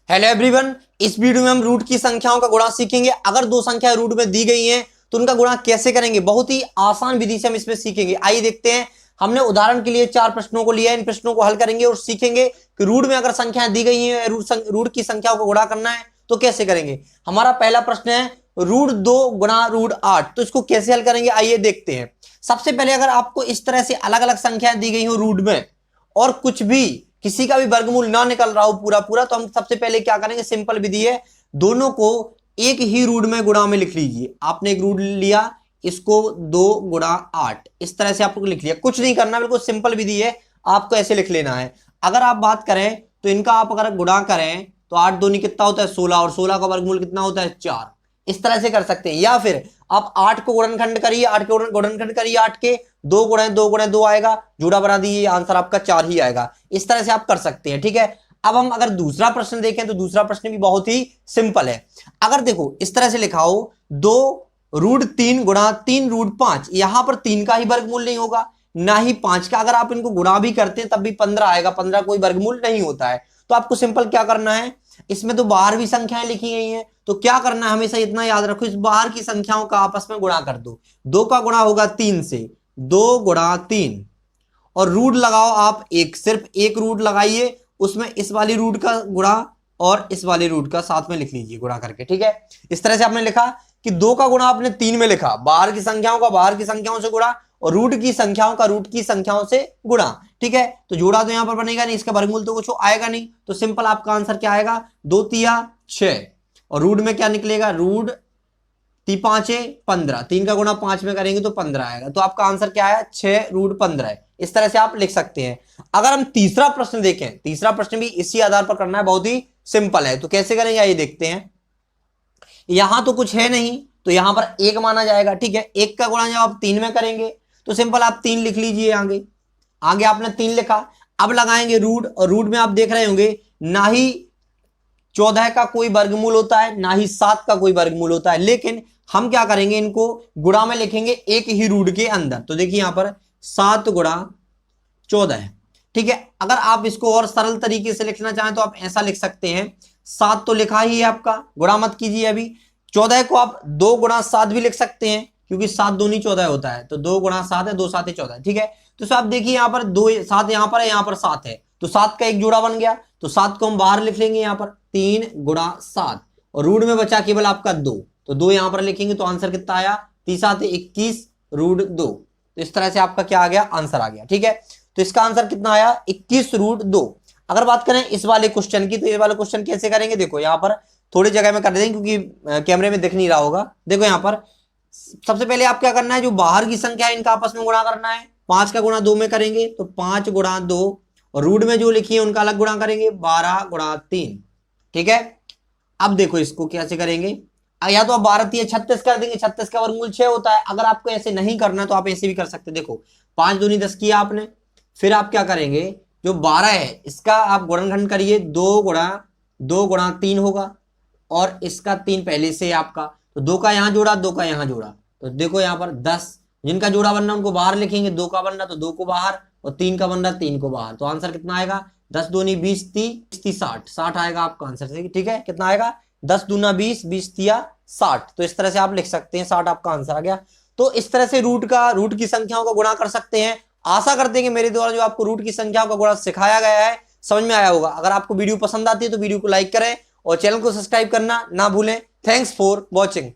Hello everyone, इस video में हम रूट की संख्याओं का गुणा सीखेंगे। अगर दो संख्या रूट में दी गई हैं तो उनका गुणा कैसे करेंगे, बहुत ही आसान विधि से हम इसमें सीखेंगे। आइए देखते हैं। हमने उदाहरण के लिए 4 प्रश्नों को लिया है, इन प्रश्नों को हल करेंगे और सीखेंगे कि रूट में अगर संख्याएं दी गई हैं, रूट की संख्याओं को गुणा करना है तो कैसे करेंगे। हमारा पहला प्रश्न है √2 गुणा √8, तो इसको कैसे हल करेंगे आइए देखते हैं। सबसे पहले अगर आपको इस तरह से अलग अलग संख्याएं दी गई हो रूट में और कुछ भी किसी का भी वर्गमूल ना निकल रहा हो पूरा पूरा, तो हम सबसे पहले क्या करेंगे, सिंपल विधि है, दोनों को एक ही रूट में गुणा में लिख लीजिए। आपने एक रूट लिया, इसको 2 गुणा 8 इस तरह से आपको लिख लिया, कुछ नहीं करना, बिल्कुल सिंपल विधि है, आपको ऐसे लिख लेना है। अगर आप बात करें तो इनका आप अगर गुणा करें तो 8 दूनी कितना होता है 16, और 16 का वर्गमूल कितना होता है 4। इस तरह से कर सकते हैं। या फिर आप 8 को गुणनखंड करिए, 8 के गुणनखंड करिए, 8 के 2 गुणे 2 गुणे 2 आएगा, जोड़ा बना दीजिए, आंसर आपका 4 ही आएगा। इस तरह से आप कर सकते हैं, ठीक है। अब हम अगर दूसरा प्रश्न देखें तो दूसरा प्रश्न भी बहुत ही सिंपल है। अगर देखो इस तरह से लिखा हो 2√3 गुणा 3√5, यहां पर 3 का ही वर्गमूल नहीं होगा ना ही 5 का। अगर आप इनको गुणा भी करते हैं तब भी 15 आएगा, 15 कोई वर्गमूल नहीं होता है। तो आपको सिंपल क्या करना है, इसमें तो बाहर भी संख्याएं लिखी गई हैं, तो क्या करना है, हमेशा इतना याद रखो, इस बाहर की संख्याओं का आपस में गुणा कर दो। 2 का गुणा होगा 3 से, 2 गुणा 3, और रूट लगाओ आप एक, सिर्फ एक रूट लगाइए, उसमें इस वाली रूट का गुणा और इस वाले रूट का साथ में लिख लीजिए गुणा करके, ठीक है। इस तरह से आपने लिखा कि 2 का गुणा आपने 3 में लिखा, बाहर की संख्याओं का बाहर की संख्याओं से गुणा और रूट की संख्याओं का रूट की संख्याओं से गुणा, ठीक है। तो जोड़ा तो यहां पर बनेगा नहीं, इसका वर्गमूल तो कुछ आएगा नहीं, तो सिंपल आपका आंसर क्या आएगा, 2 तिया 6, और रूट में क्या निकलेगा, रूट 5 15, 3 का गुणा 5 में करेंगे तो 15 आएगा। तो आपका आंसर क्या है, 6√15 है। इस तरह से आप लिख सकते हैं। अगर हम तीसरा प्रश्न देखें, तीसरा प्रश्न भी इसी आधार पर करना है, बहुत ही सिंपल है। तो कैसे करेंगे आइए देखते हैं। यहां तो कुछ है नहीं तो यहां पर 1 माना जाएगा, ठीक है। 1 का गुणा जब आप 3 में करेंगे तो सिंपल आप 3 लिख लीजिए, आगे आगे आपने 3 लिखा। अब लगाएंगे रूट, और रूट में आप देख रहे होंगे ना ही 14 का कोई वर्गमूल होता है ना ही 7 का कोई वर्गमूल होता है, लेकिन हम क्या करेंगे, इनको गुणा में लिखेंगे एक ही रूट के अंदर। तो देखिए यहां पर 7 गुणा 14 है, ठीक है। अगर आप इसको और सरल तरीके से लिखना चाहें तो आप ऐसा लिख सकते हैं, 7 तो लिखा ही है आपका, गुणा मत कीजिए अभी। 14 को आप 2 गुणा 7 भी लिख सकते हैं, क्योंकि 7 दूनी 14 होता है, तो 2 गुणा 7 है, 2 7 14, ठीक है। तो आप देखिए यहाँ पर 2 7 यहाँ पर है, यहाँ पर 7 है, तो 7 का एक जोड़ा बन गया, तो 7 को हम बाहर लिख लेंगे यहाँ पर 3 गुणा 7, और रूट में बचा केवल आपका 2, तो 2 यहाँ पर लिखेंगे तो आंसर कितना आया, 3 7 21 √2। तो इस तरह से आपका क्या आ गया, आंसर आ गया, ठीक है। तो इसका आंसर कितना आया, 21 √2। अगर बात करें इस वाले क्वेश्चन की, तो ये वाला क्वेश्चन कैसे करेंगे, देखो यहाँ पर थोड़ी जगह में कर देंगे क्योंकि कैमरे में दिख नहीं रहा होगा। देखो यहाँ पर सबसे पहले आप क्या करना है, जो बाहर की संख्या है इनका आपस में गुणा करना है। 5 का गुणा 2 में करेंगे तो 5 गुणा 2, और रूट में जो लिखी है उनका अलग गुणा करेंगे, 12 गुणा 3, ठीक है। अब देखो इसको कैसे करेंगे, या तो आप 12 3 36 कर देंगे, 36 का वर्गमूल 6 होता है। अगर आपको ऐसे नहीं करना तो आप ऐसे भी कर सकते, देखो 5 दूनी 10 किया आपने, फिर आप क्या करेंगे, जो 12 है इसका आप गुणनखंड करिए, 2 गुणा 3 होगा, और इसका 3 पहले से आपका, तो 2 का यहां जोड़ा, 2 का यहां जोड़ा, तो देखो यहां पर 10, जिनका जोड़ा बनना उनको बाहर लिखेंगे, 2 का बनना तो 2 को बाहर, और 3 का बनना 3 को बाहर। तो आंसर कितना आएगा, 10 दूनी 20 30 60 आएगा आपका आंसर, ठीक है। कितना आएगा, 10 दूना 20 20 तिया 60। तो इस तरह से आप लिख सकते हैं, 60 आपका आंसर आ गया। तो इस तरह से रूट की संख्याओं का गुणा कर सकते हैं। आशा करते हैं कि मेरे द्वारा जो आपको रूट की संख्याओं का गुणा सिखाया गया है समझ में आया होगा। अगर आपको वीडियो पसंद आती है तो वीडियो को लाइक करें और चैनल को सब्सक्राइब करना ना भूलें। Thanks for watching.